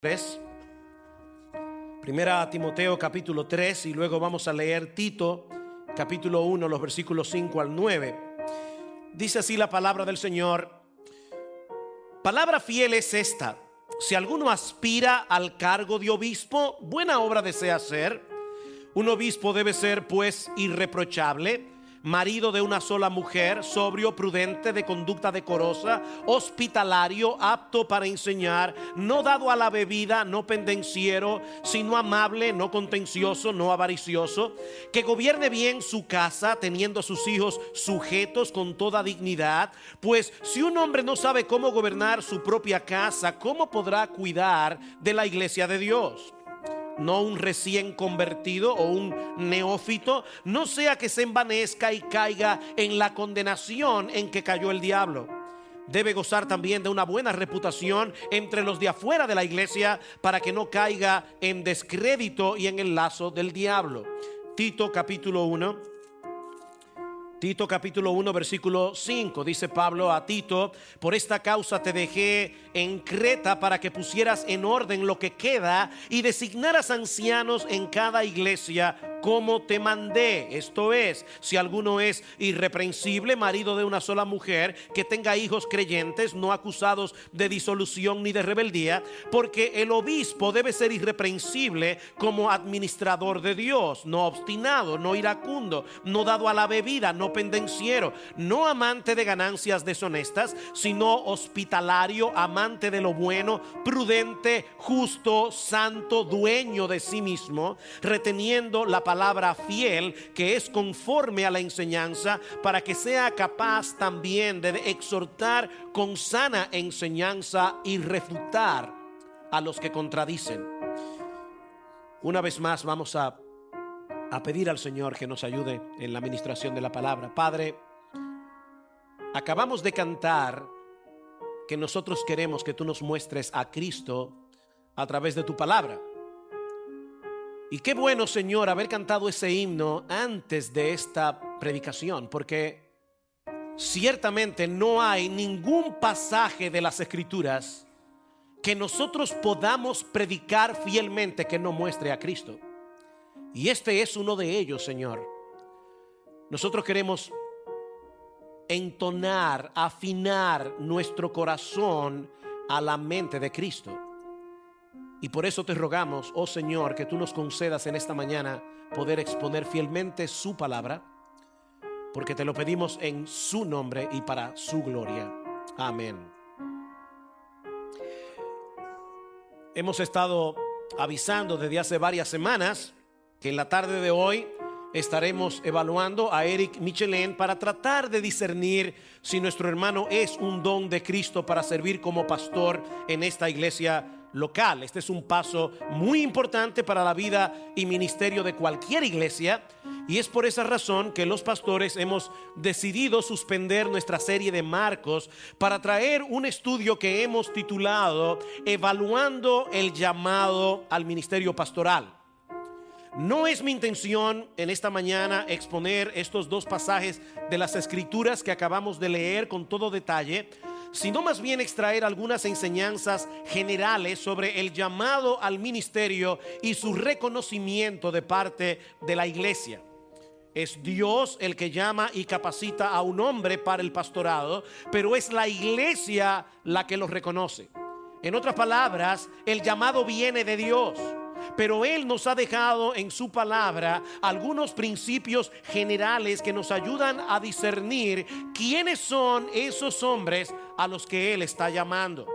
3, Primera a Timoteo capítulo 3 y luego vamos a leer Tito capítulo 1, los versículos 5 al 9. Dice así la palabra del Señor: palabra fiel es esta: si alguno aspira al cargo de obispo, buena obra desea hacer. Un obispo debe ser pues irreprochable, marido de una sola mujer, sobrio, prudente, de conducta decorosa, hospitalario, apto para enseñar, no dado a la bebida, no pendenciero, sino amable, no contencioso, no avaricioso, que gobierne bien su casa, teniendo a sus hijos sujetos con toda dignidad. Pues si un hombre no sabe cómo gobernar su propia casa, ¿cómo podrá cuidar de la iglesia de Dios? No un recién convertido o un neófito, no sea que se envanezca y caiga en la condenación en que cayó el diablo. Debe gozar también de una buena reputación entre los de afuera de la iglesia, para que no caiga en descrédito y en el lazo del diablo. Tito capítulo 1 versículo 5, dice Pablo a Tito: por esta causa te dejé en Creta, para que pusieras en orden lo que queda y designaras ancianos en cada iglesia, como te mandé. Esto es, si alguno es irreprensible, marido de una sola mujer, que tenga hijos creyentes, no acusados de disolución ni de rebeldía, porque el obispo debe ser irreprensible como administrador de Dios, no obstinado, no iracundo, no dado a la bebida, no pendenciero, no amante de ganancias deshonestas, sino hospitalario, amante de lo bueno, prudente, justo, santo, dueño de sí mismo, reteniendo la palabra fiel, que es conforme a la enseñanza, para que sea capaz también de exhortar con sana enseñanza y refutar a los que contradicen. Una vez más vamos a pedir al Señor que nos ayude en la administración de la palabra. Padre, acabamos de cantar que nosotros queremos que tú nos muestres a Cristo a través de tu palabra. Y qué bueno, Señor, haber cantado ese himno antes de esta predicación, porque ciertamente no hay ningún pasaje de las Escrituras que nosotros podamos predicar fielmente que no muestre a Cristo. Y este es uno de ellos, Señor. Nosotros queremos entonar, afinar nuestro corazón a la mente de Cristo. Y por eso te rogamos, oh Señor, que tú nos concedas en esta mañana poder exponer fielmente su palabra, porque te lo pedimos en su nombre y para su gloria. Amén. Hemos estado avisando desde hace varias semanas que en la tarde de hoy estaremos evaluando a Eric Michelin para tratar de discernir si nuestro hermano es un don de Cristo para servir como pastor en esta iglesia local. Este es un paso muy importante para la vida y ministerio de cualquier iglesia, y es por esa razón que los pastores hemos decidido suspender nuestra serie de Marcos para traer un estudio que hemos titulado Evaluando el llamado al ministerio pastoral. No es mi intención en esta mañana exponer estos dos pasajes de las Escrituras que acabamos de leer con todo detalle, sino más bien extraer algunas enseñanzas generales sobre el llamado al ministerio y su reconocimiento de parte de la iglesia. Es Dios el que llama y capacita a un hombre para el pastorado, pero es la iglesia la que lo reconoce. En otras palabras, el llamado viene de Dios, pero Él nos ha dejado en su palabra algunos principios generales que nos ayudan a discernir quiénes son esos hombres a los que Él está llamando.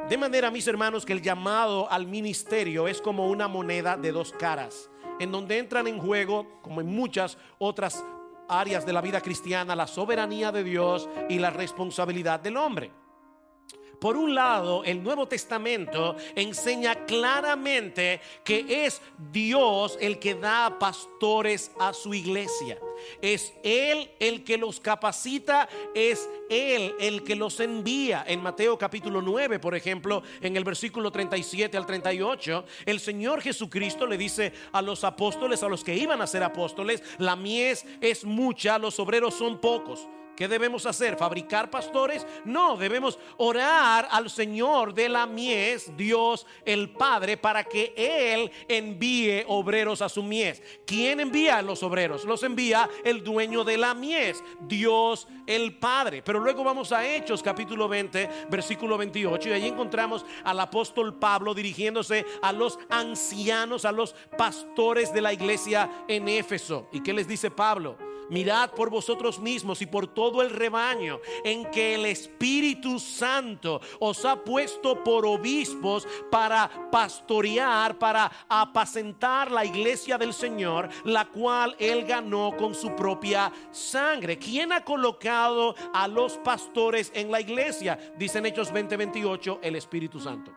De manera, mis hermanos, que el llamado al ministerio es como una moneda de dos caras, en donde entran en juego, como en muchas otras áreas de la vida cristiana, la soberanía de Dios y la responsabilidad del hombre. Por un lado, el Nuevo Testamento enseña claramente que es Dios el que da pastores a su iglesia. Es Él el que los capacita, es Él el que los envía. En Mateo capítulo 9, por ejemplo, en el versículo 37 al 38, el Señor Jesucristo le dice a los apóstoles, a los que iban a ser apóstoles: la mies es mucha, los obreros son pocos. ¿Qué debemos hacer? ¿Fabricar pastores? No, debemos orar al Señor de la mies, Dios el Padre, para que Él envíe obreros a su mies. ¿Quién envía a los obreros? Los envía el dueño de la mies, Dios el Padre. Pero luego vamos a Hechos capítulo 20, versículo 28, y allí encontramos al apóstol Pablo dirigiéndose a los ancianos, a los pastores de la iglesia en Éfeso. ¿Y qué les dice Pablo? Mirad por vosotros mismos y por todo el rebaño en que el Espíritu Santo os ha puesto por obispos para pastorear, para apacentar la iglesia del Señor, la cual Él ganó con su propia sangre. ¿Quién ha colocado a los pastores en la iglesia? Dice en Hechos 20:28, el Espíritu Santo.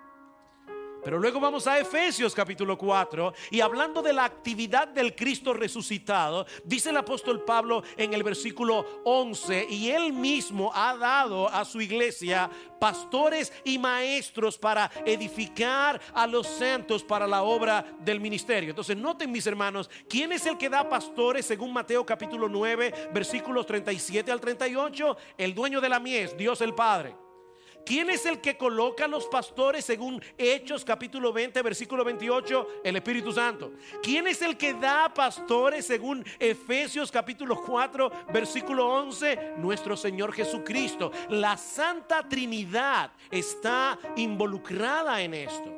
Pero luego vamos a Efesios capítulo 4, y hablando de la actividad del Cristo resucitado, dice el apóstol Pablo en el versículo 11: y él mismo ha dado a su iglesia pastores y maestros para edificar a los santos para la obra del ministerio. Entonces noten, mis hermanos, ¿quién es el que da pastores según Mateo capítulo 9 versículos 37 al 38? El dueño de la mies, Dios el Padre. ¿Quién es el que coloca los pastores según Hechos capítulo 20 versículo 28? El Espíritu Santo. ¿Quién es el que da pastores según Efesios capítulo 4 versículo 11? Nuestro Señor Jesucristo. La Santa Trinidad está involucrada en esto.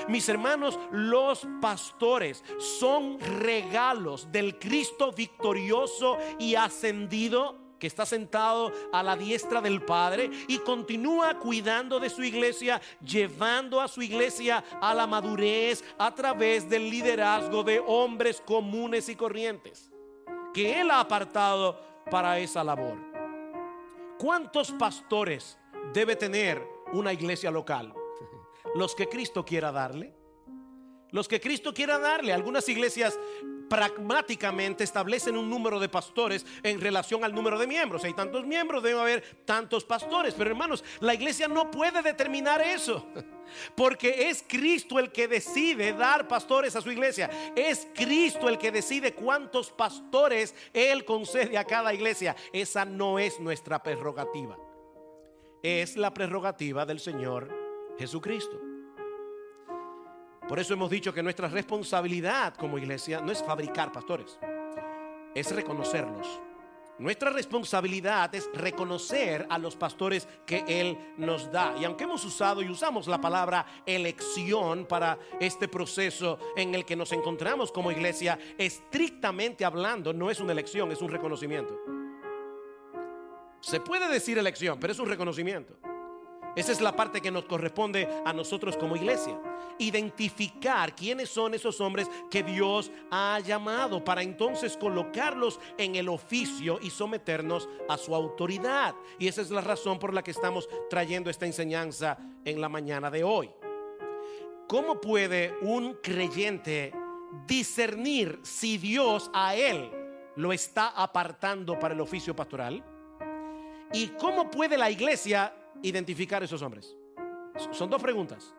Mis hermanos, los pastores son regalos del Cristo victorioso y ascendido, que está sentado a la diestra del Padre y continúa cuidando de su iglesia, llevando a su iglesia a la madurez a través del liderazgo de hombres comunes y corrientes que Él ha apartado para esa labor. ¿Cuántos pastores debe tener una iglesia local? Los que Cristo quiera darle. Los que Cristo quiera darle. Algunas iglesias pragmáticamente establecen un número de pastores en relación al número de miembros. Si hay tantos miembros, debe haber tantos pastores. Pero hermanos, la iglesia no puede determinar eso, porque es Cristo el que decide dar pastores a su iglesia. Es Cristo el que decide cuántos pastores Él concede a cada iglesia. Esa no es nuestra prerrogativa. Es la prerrogativa del Señor Jesucristo. Por eso hemos dicho que nuestra responsabilidad como iglesia no es fabricar pastores, es reconocerlos. Nuestra responsabilidad es reconocer a los pastores que Él nos da. Y aunque hemos usado y usamos la palabra elección para este proceso en el que nos encontramos como iglesia, estrictamente hablando no es una elección, es un reconocimiento. Se puede decir elección, pero es un reconocimiento. Esa es la parte que nos corresponde a nosotros como iglesia: identificar quiénes son esos hombres que Dios ha llamado, para entonces colocarlos en el oficio y someternos a su autoridad. Y esa es la razón por la que estamos trayendo esta enseñanza en la mañana de hoy. ¿Cómo puede un creyente discernir si Dios a él lo está apartando para el oficio pastoral? ¿Y cómo puede la iglesia identificar esos hombres? Son dos preguntas.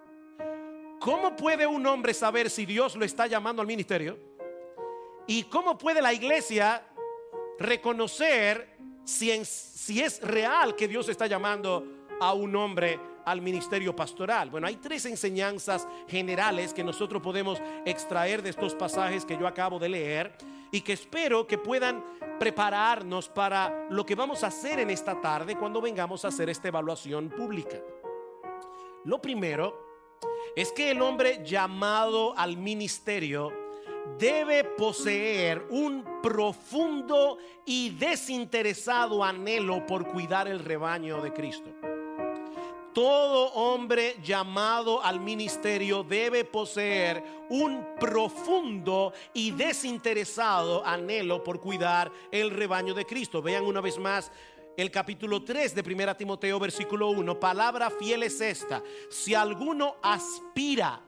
¿Cómo puede un hombre saber si Dios lo está llamando al ministerio? ¿Y cómo puede la iglesia reconocer si es real que Dios está llamando a un hombre al ministerio pastoral? Bueno, hay tres enseñanzas generales que nosotros podemos extraer de estos pasajes que yo acabo de leer, y que espero que puedan prepararnos para lo que vamos a hacer en esta tarde cuando vengamos a hacer esta evaluación pública. Lo primero es que el hombre llamado al ministerio debe poseer un profundo y desinteresado anhelo por cuidar el rebaño de Cristo. Todo hombre llamado al ministerio debe poseer un profundo y desinteresado anhelo por cuidar el rebaño de Cristo. Vean una vez más el capítulo 3 de 1 Timoteo versículo 1. Palabra fiel es esta: si alguno aspira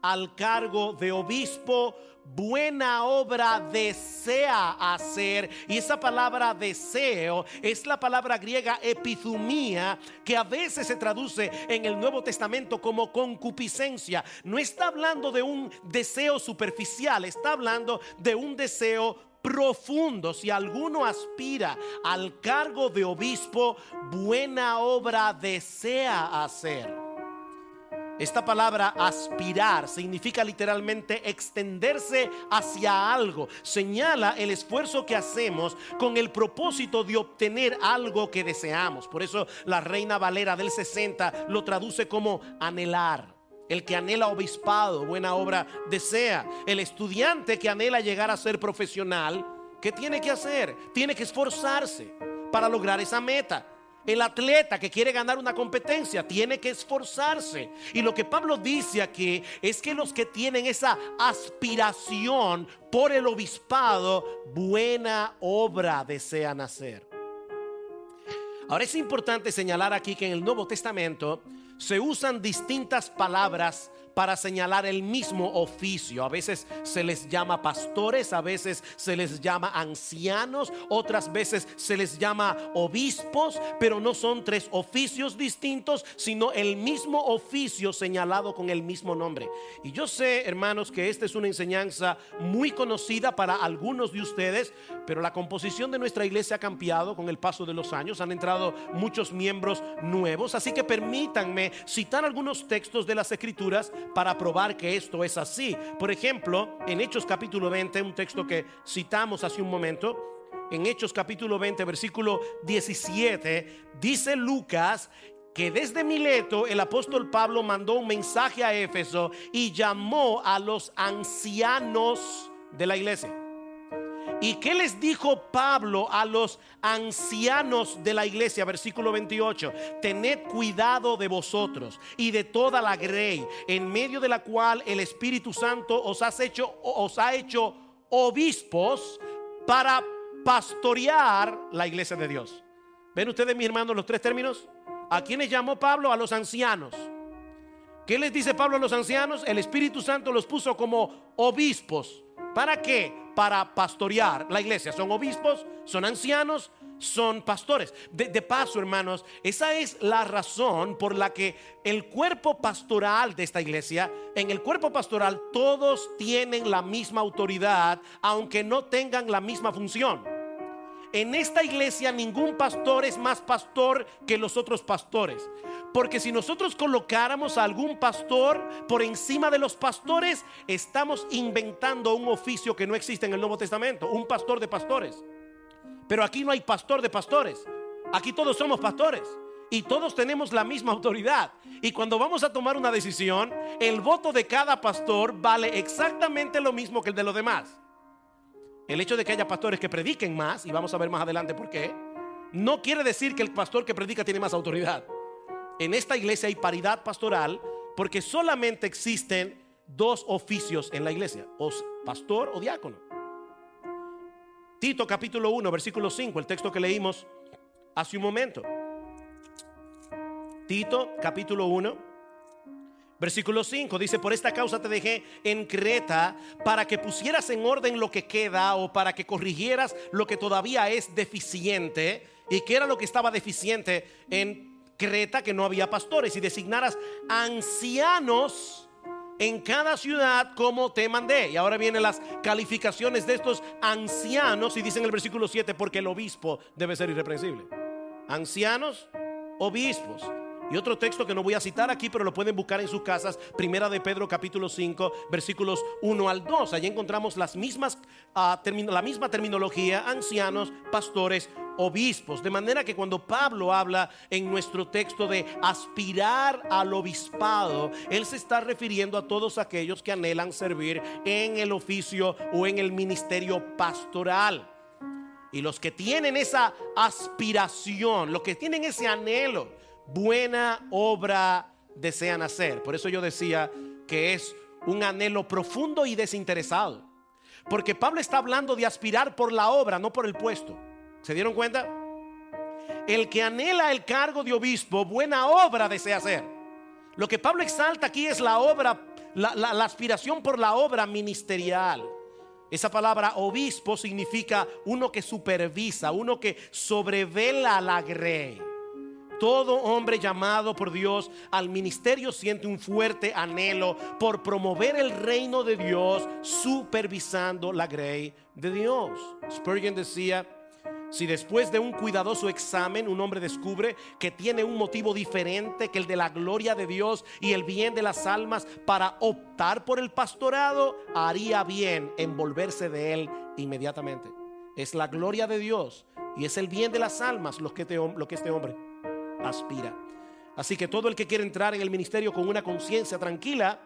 al cargo de obispo, buena obra desea hacer. Y esa palabra deseo es la palabra griega epithumia, que a veces se traduce en el Nuevo Testamento como concupiscencia. No está hablando de un deseo superficial, está hablando de un deseo profundo. Si alguno aspira al cargo de obispo, buena obra desea hacer. Esta palabra aspirar significa literalmente extenderse hacia algo. Señala el esfuerzo que hacemos con el propósito de obtener algo que deseamos. Por eso la Reina Valera del 60 lo traduce como anhelar. El que anhela obispado, buena obra desea. El estudiante que anhela llegar a ser profesional, ¿qué tiene que hacer? Tiene que esforzarse para lograr esa meta. El atleta que quiere ganar una competencia tiene que esforzarse. Y lo que Pablo dice aquí es que los que tienen esa aspiración por el obispado, buena obra desean hacer. Ahora es importante señalar aquí que en el Nuevo Testamento se usan distintas palabras para señalar el mismo oficio. A veces se les llama pastores, a veces se les llama ancianos, otras veces se les llama obispos, pero no son tres oficios distintos, sino el mismo oficio señalado con el mismo nombre. Y yo sé, hermanos, que esta es una enseñanza muy conocida para algunos de ustedes, pero la composición de nuestra iglesia ha cambiado con el paso de los años. Han entrado muchos miembros nuevos, así que permítanme citar algunos textos de las Escrituras para probar que esto es así. Por ejemplo, en Hechos capítulo 20, un texto que citamos hace un momento, en Hechos capítulo 20, versículo 17, dice Lucas que desde Mileto el apóstol Pablo mandó un mensaje a Éfeso y llamó a los ancianos de la iglesia. ¿Y qué les dijo Pablo a los ancianos de la iglesia? Versículo 28. Tened cuidado de vosotros y de toda la grey, en medio de la cual el Espíritu Santo os ha hecho obispos para pastorear la iglesia de Dios. ¿Ven ustedes, mis hermanos, los tres términos? ¿A quiénes llamó Pablo? A los ancianos. ¿Qué les dice Pablo a los ancianos? El Espíritu Santo los puso como obispos. ¿Para qué? Para pastorear la iglesia. Son obispos, son ancianos, son pastores. De paso, hermanos, esa es la razón por la que el cuerpo pastoral de esta iglesia, en el cuerpo pastoral todos tienen la misma autoridad, aunque no tengan la misma función. En esta iglesia ningún pastor es más pastor que los otros pastores. Porque si nosotros colocáramos a algún pastor por encima de los pastores, estamos inventando un oficio que no existe en el Nuevo Testamento, un pastor de pastores. Pero aquí no hay pastor de pastores. Aquí todos somos pastores y todos tenemos la misma autoridad. Y cuando vamos a tomar una decisión, el voto de cada pastor vale exactamente lo mismo que el de los demás. El hecho de que haya pastores que prediquen más, y vamos a ver más adelante por qué, no quiere decir que el pastor que predica tiene más autoridad. En esta iglesia hay paridad pastoral porque solamente existen dos oficios en la iglesia: o pastor o diácono. Tito capítulo 1 versículo 5, el texto que leímos hace un momento. Tito capítulo 1 versículo 5 dice: por esta causa te dejé en Creta, para que pusieras en orden lo que queda, o para que corrigieras lo que todavía es deficiente. ¿Y qué era lo que estaba deficiente en Creta? Que no había pastores. Y designaras ancianos en cada ciudad como te mandé. Y ahora vienen las calificaciones de estos ancianos, y dice en el versículo 7: porque el obispo debe ser irreprensible. Ancianos, obispos. Y otro texto que no voy a citar aquí, pero lo pueden buscar en sus casas, Primera de Pedro capítulo 5 versículos 1 al 2. Allí encontramos la misma terminología: ancianos, pastores, obispos. De manera que cuando Pablo habla en nuestro texto de aspirar al obispado, él se está refiriendo a todos aquellos que anhelan servir en el oficio o en el ministerio pastoral. Y los que tienen esa aspiración, los que tienen ese anhelo, buena obra desean hacer. Por eso yo decía que es un anhelo profundo y desinteresado, porque Pablo está hablando de aspirar por la obra, no por el puesto. ¿Se dieron cuenta? El que anhela el cargo de obispo, buena obra desea hacer. Lo que Pablo exalta aquí es la obra, la aspiración por la obra ministerial. Esa palabra obispo significa uno que supervisa, uno que sobrevela la grey. Todo hombre llamado por Dios al ministerio siente un fuerte anhelo por promover el reino de Dios, supervisando la grey de Dios. Spurgeon decía: si después de un cuidadoso examen un hombre descubre que tiene un motivo diferente que el de la gloria de Dios y el bien de las almas para optar por el pastorado, haría bien en volverse de él inmediatamente. Es la gloria de Dios y es el bien de las almas lo que este hombre aspira. Así que todo el que quiere entrar en el ministerio con una conciencia tranquila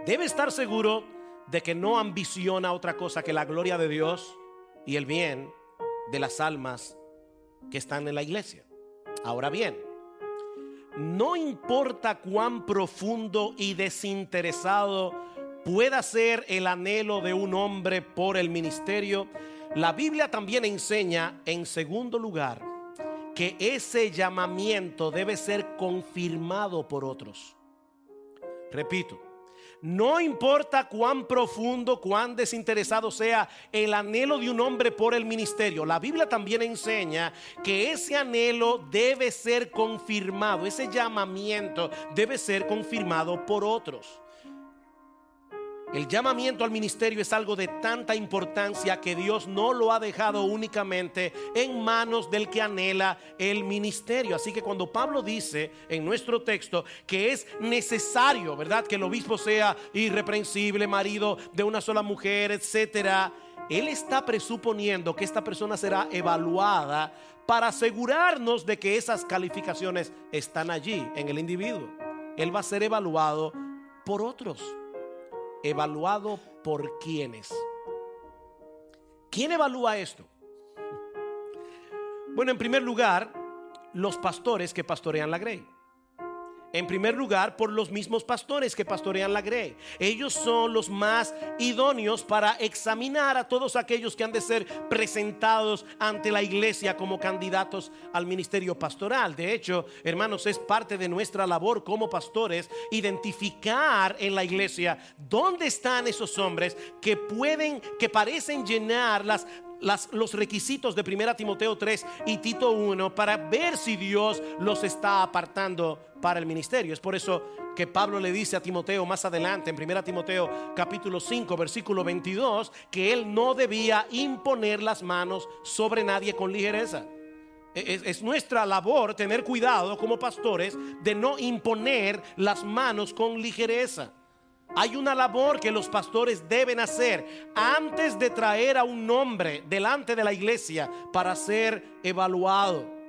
debe estar seguro de que no ambiciona otra cosa que la gloria de Dios y el bien de las almas que están en la iglesia. Ahora bien, no importa cuán profundo y desinteresado pueda ser el anhelo de un hombre por el ministerio, la Biblia también enseña, en segundo lugar, que ese llamamiento debe ser confirmado por otros. Repito, no importa cuán profundo, cuán desinteresado sea el anhelo de un hombre por el ministerio, la Biblia también enseña que ese anhelo debe ser confirmado, ese llamamiento debe ser confirmado por otros. El llamamiento al ministerio es algo de tanta importancia que Dios no lo ha dejado únicamente en manos del que anhela el ministerio. Así que cuando Pablo dice en nuestro texto que es necesario, ¿verdad?, que el obispo sea irreprensible, marido de una sola mujer, etcétera, él está presuponiendo que esta persona será evaluada para asegurarnos de que esas calificaciones están allí en el individuo. Él va a ser evaluado por otros. ¿Evaluado por quiénes? ¿Quién evalúa esto? Bueno, en primer lugar, los pastores que pastorean la grey. En primer lugar, por los mismos pastores que pastorean la grey. Ellos son los más idóneos para examinar a todos aquellos que han de ser presentados ante la iglesia como candidatos al ministerio pastoral. De hecho, hermanos, es parte de nuestra labor como pastores identificar en la iglesia dónde están esos hombres que parecen llenar los requisitos de 1 Timoteo 3 y Tito 1 para ver si Dios los está apartando para el ministerio. Es por eso que Pablo le dice a Timoteo más adelante en 1 Timoteo capítulo 5 versículo 22 que él no debía imponer las manos sobre nadie con ligereza. Es nuestra labor tener cuidado como pastores de no imponer las manos con ligereza. Hay una labor que los pastores deben hacer antes de traer a un hombre delante de la iglesia para ser evaluado.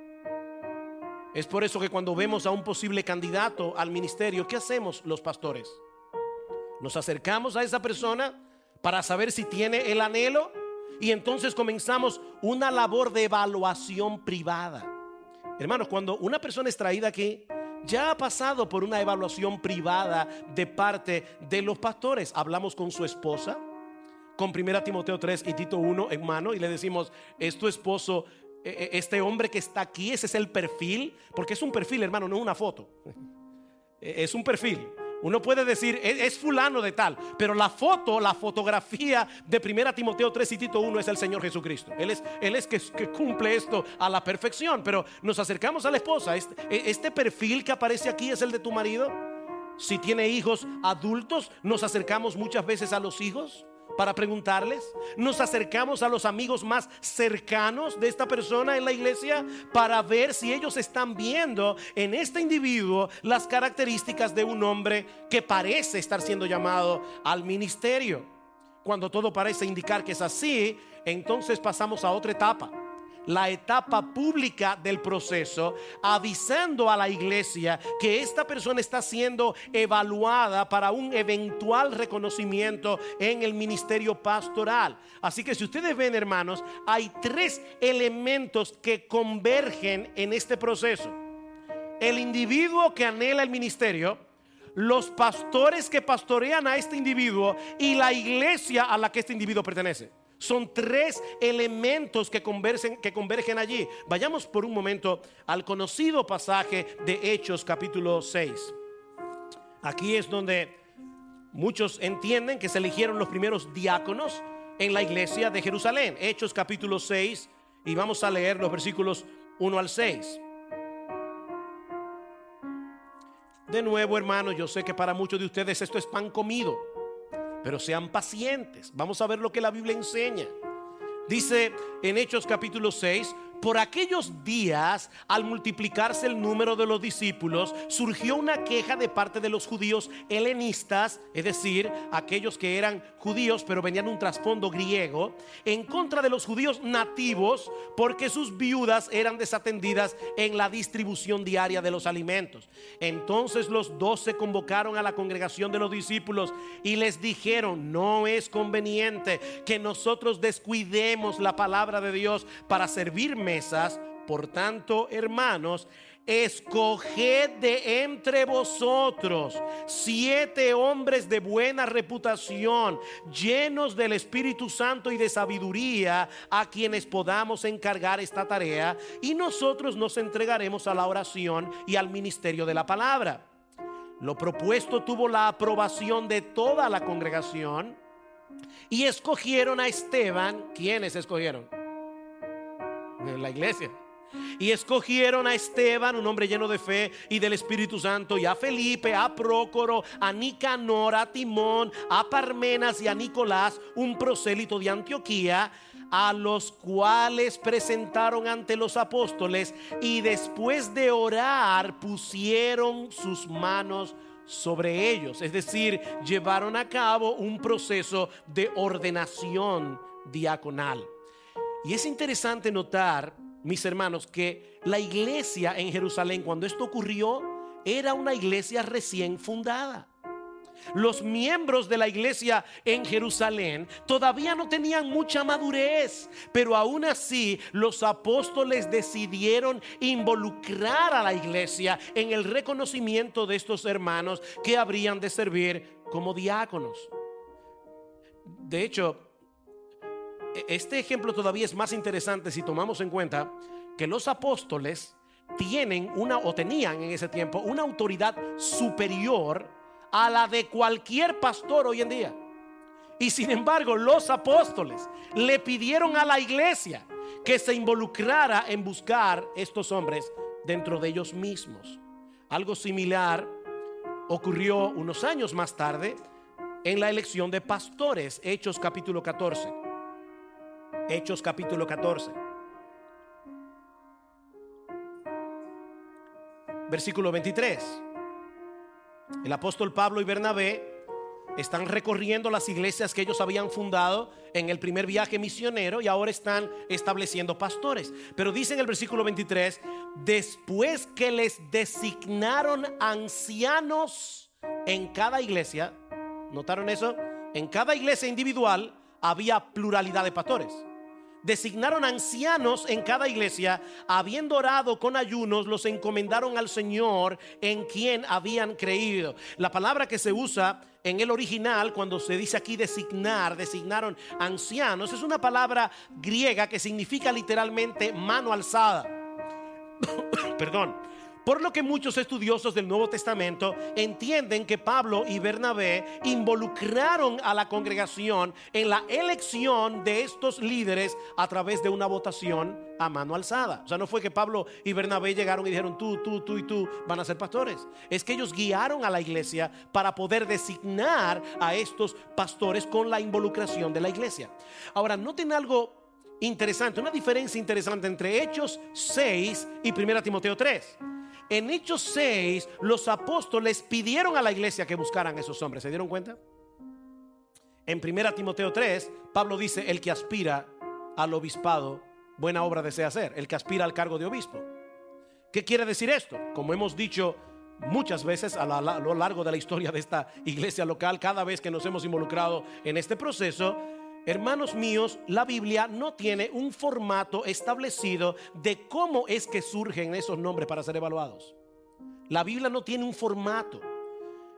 Es por eso que cuando vemos a un posible candidato al ministerio, ¿qué hacemos los pastores? Nos acercamos a esa persona para saber si tiene el anhelo y entonces comenzamos una labor de evaluación privada. Hermanos, cuando una persona es traída aquí, ya ha pasado por una evaluación privada de parte de los pastores. Hablamos con su esposa, con 1 Timoteo 3 y Tito 1 en mano, y le decimos: ¿es tu esposo este hombre que está aquí? Ese es el perfil, porque es un perfil, hermano, no es una foto. Es un perfil. Uno puede decir es fulano de tal, pero la fotografía de 1 Timoteo 3 y Tito 1 es el Señor Jesucristo. Él es que cumple esto a la perfección. Pero nos acercamos a la esposa. Este perfil que aparece aquí es el de tu marido. Si tiene hijos adultos, nos acercamos muchas veces a los hijos para preguntarles. Nos acercamos a los amigos más cercanos de esta persona en la iglesia para ver si ellos están viendo en este individuo las características de un hombre que parece estar siendo llamado al ministerio. Cuando todo parece indicar que es así, entonces pasamos a otra etapa, la etapa pública del proceso, avisando a la iglesia que esta persona está siendo evaluada para un eventual reconocimiento en el ministerio pastoral. Así que si ustedes ven, hermanos, hay 3 elementos que convergen en este proceso: el individuo que anhela el ministerio, los pastores que pastorean a este individuo y la iglesia a la que este individuo pertenece. Son 3 elementos que convergen allí. Vayamos por un momento al conocido pasaje de Hechos capítulo 6. Aquí es donde muchos entienden que se eligieron los primeros diáconos en la iglesia de Jerusalén. Hechos capítulo 6, y vamos a leer los versículos 1 al 6. De nuevo, hermanos, yo sé que para muchos de ustedes esto es pan comido, pero sean pacientes. Vamos a ver lo que la Biblia enseña. Dice en Hechos capítulo 6: por aquellos días, al multiplicarse el número de los discípulos, surgió una queja de parte de los judíos helenistas, es decir, aquellos que eran judíos pero venían de un trasfondo griego, en contra de los judíos nativos, porque sus viudas eran desatendidas en la distribución diaria de los alimentos. Entonces los 12 convocaron a la congregación de los discípulos y les dijeron: no es conveniente que nosotros descuidemos la palabra de Dios para servir mesas. Por tanto, hermanos, escoged de entre vosotros 7 hombres de buena reputación, llenos del Espíritu Santo y de sabiduría, a quienes podamos encargar esta tarea, y nosotros nos entregaremos a la oración y al ministerio de la palabra. Lo propuesto tuvo la aprobación de toda la congregación, y escogieron a Esteban. ¿Quiénes escogieron? La iglesia. Y escogieron a Esteban, un hombre lleno de fe y del Espíritu Santo, y a Felipe, a Prócoro, a Nicanor, a Timón, a Parmenas y a Nicolás, un prosélito de Antioquía, a los cuales presentaron ante los apóstoles, y después de orar pusieron sus manos sobre ellos. Es decir, llevaron a cabo un proceso de ordenación diaconal. Y es interesante notar, mis hermanos, que la iglesia en Jerusalén, cuando esto ocurrió, era una iglesia recién fundada. Los miembros de la iglesia en Jerusalén todavía no tenían mucha madurez, pero aún así los apóstoles decidieron involucrar a la iglesia en el reconocimiento de estos hermanos que habrían de servir como diáconos. De hecho, este ejemplo todavía es más interesante si tomamos en cuenta que los apóstoles tenían en ese tiempo una autoridad superior a la de cualquier pastor hoy en día. Y sin embargo, los apóstoles le pidieron a la iglesia que se involucrara en buscar estos hombres dentro de ellos mismos. Algo similar ocurrió unos años más tarde en la elección de pastores. Hechos capítulo 14. Hechos capítulo 14, versículo 23. El apóstol Pablo y Bernabé están recorriendo las iglesias que ellos habían fundado en el primer viaje misionero, y ahora están estableciendo pastores. Pero dice en el versículo 23: después que les designaron ancianos en cada iglesia. ¿Notaron eso? En cada iglesia individual había pluralidad de pastores. Designaron ancianos en cada iglesia, habiendo orado con ayunos, los encomendaron al Señor en quien habían creído. La palabra que se usa en el original cuando se dice aquí designaron ancianos, es una palabra griega que significa literalmente mano alzada. Perdón. Por lo que muchos estudiosos del Nuevo Testamento entienden que Pablo y Bernabé involucraron a la congregación en la elección de estos líderes a través de una votación a mano alzada. O sea, no fue que Pablo y Bernabé llegaron y dijeron tú y tú van a ser pastores. Es que ellos guiaron a la iglesia para poder designar a estos pastores con la involucración de la iglesia. Ahora, noten algo interesante, una diferencia interesante entre Hechos 6 y 1 Timoteo 3. En Hechos 6, los apóstoles pidieron a la iglesia que buscaran a esos hombres. ¿Se dieron cuenta? En 1 Timoteo 3, Pablo dice: el que aspira al obispado, buena obra desea hacer. El que aspira al cargo de obispo. ¿Qué quiere decir esto? Como hemos dicho muchas veces a lo largo de la historia de esta iglesia local, cada vez que nos hemos involucrado en este proceso, hermanos míos, la Biblia no tiene un formato establecido de cómo es que surgen esos nombres para ser evaluados. La Biblia no tiene un formato.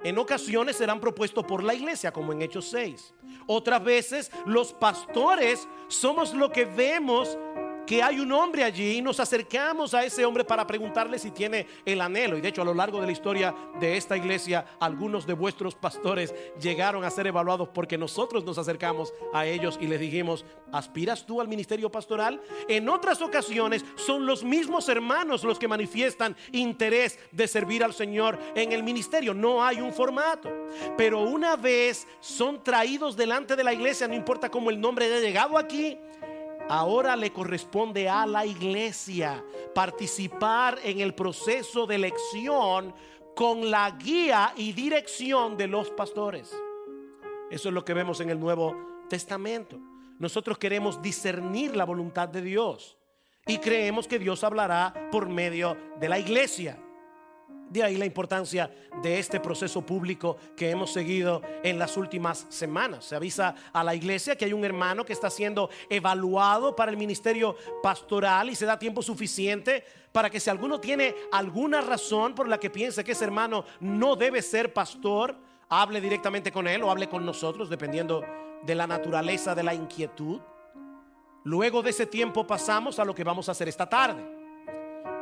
En ocasiones serán propuestos por la iglesia, como en Hechos 6. Otras veces los pastores somos lo que vemos que hay un hombre allí y nos acercamos a ese hombre para preguntarle si tiene el anhelo. Y de hecho, a lo largo de la historia de esta iglesia, algunos de vuestros pastores llegaron a ser evaluados porque nosotros nos acercamos a ellos y les dijimos: ¿aspiras tú al ministerio pastoral? En otras ocasiones son los mismos hermanos los que manifiestan interés de servir al Señor en el ministerio. No hay un formato, pero una vez son traídos delante de la iglesia, no importa cómo el nombre haya llegado aquí, ahora le corresponde a la iglesia participar en el proceso de elección con la guía y dirección de los pastores. Eso es lo que vemos en el Nuevo Testamento. Nosotros queremos discernir la voluntad de Dios y creemos que Dios hablará por medio de la iglesia. De ahí la importancia de este proceso público que hemos seguido en las últimas semanas. Se avisa a la iglesia que hay un hermano que está siendo evaluado para el ministerio pastoral y se da tiempo suficiente para que, si alguno tiene alguna razón por la que piense que ese hermano no debe ser pastor, hable directamente con él o hable con nosotros, dependiendo de la naturaleza de la inquietud. Luego de ese tiempo pasamos a lo que vamos a hacer esta tarde,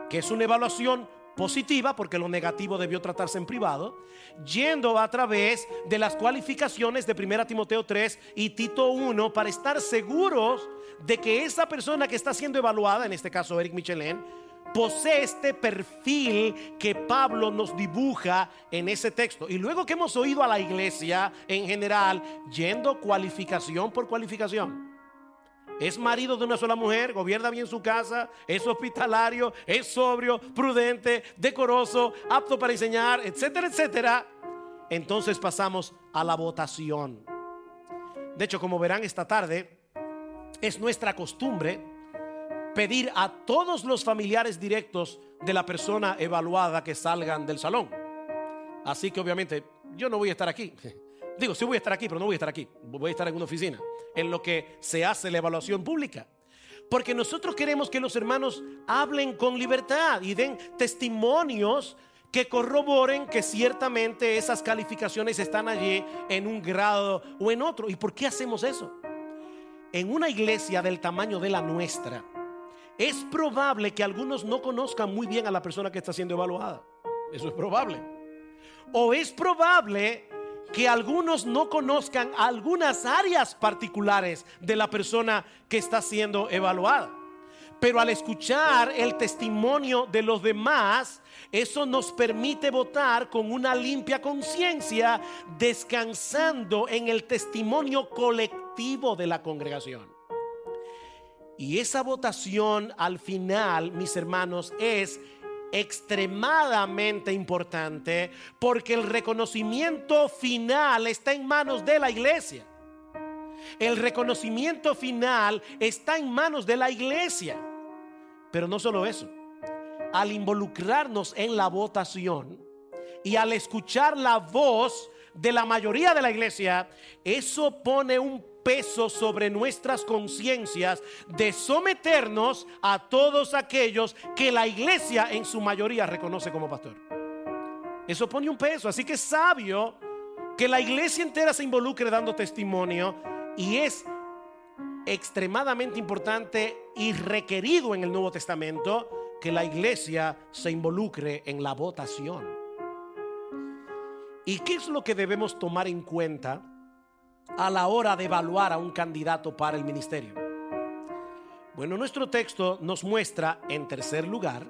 que es una evaluación positiva, porque lo negativo debió tratarse en privado, yendo a través de las cualificaciones de 1 Timoteo 3 y Tito 1 para estar seguros de que esa persona que está siendo evaluada, en este caso Eric Michelén, posee este perfil que Pablo nos dibuja en ese texto. Y luego que hemos oído a la iglesia en general, yendo cualificación por cualificación: es marido de una sola mujer, gobierna bien su casa, es hospitalario, es sobrio, prudente, decoroso, apto para enseñar, etcétera, etcétera. Entonces pasamos a la votación. De hecho, como verán esta tarde, es nuestra costumbre pedir a todos los familiares directos de la persona evaluada que salgan del salón. Así que obviamente yo no voy a estar aquí. Digo, sí voy a estar aquí, pero no voy a estar aquí. Voy a estar en una oficina en lo que se hace la evaluación pública, porque nosotros queremos que los hermanos hablen con libertad y den testimonios que corroboren que ciertamente esas calificaciones están allí en un grado o en otro. ¿Y por qué hacemos eso? En una iglesia del tamaño de la nuestra, es probable que algunos no conozcan muy bien a la persona que está siendo evaluada. Eso es probable. O es probable que algunos no conozcan algunas áreas particulares de la persona que está siendo evaluada. Pero al escuchar el testimonio de los demás, eso nos permite votar con una limpia conciencia, descansando en el testimonio colectivo de la congregación. Y esa votación al final, mis hermanos, es extremadamente importante, porque el reconocimiento final está en manos de la iglesia. El reconocimiento final está en manos de la iglesia. Pero no solo eso, al involucrarnos en la votación y al escuchar la voz de la mayoría de la iglesia, eso pone un peso sobre nuestras conciencias de someternos a todos aquellos que la iglesia en su mayoría reconoce como pastor. Eso pone un peso, así que es sabio que la iglesia entera se involucre dando testimonio, y es extremadamente importante y requerido en el Nuevo Testamento que la iglesia se involucre en la votación. ¿Y qué es lo que debemos tomar en cuenta a la hora de evaluar a un candidato para el ministerio? Bueno, nuestro texto nos muestra, en tercer lugar,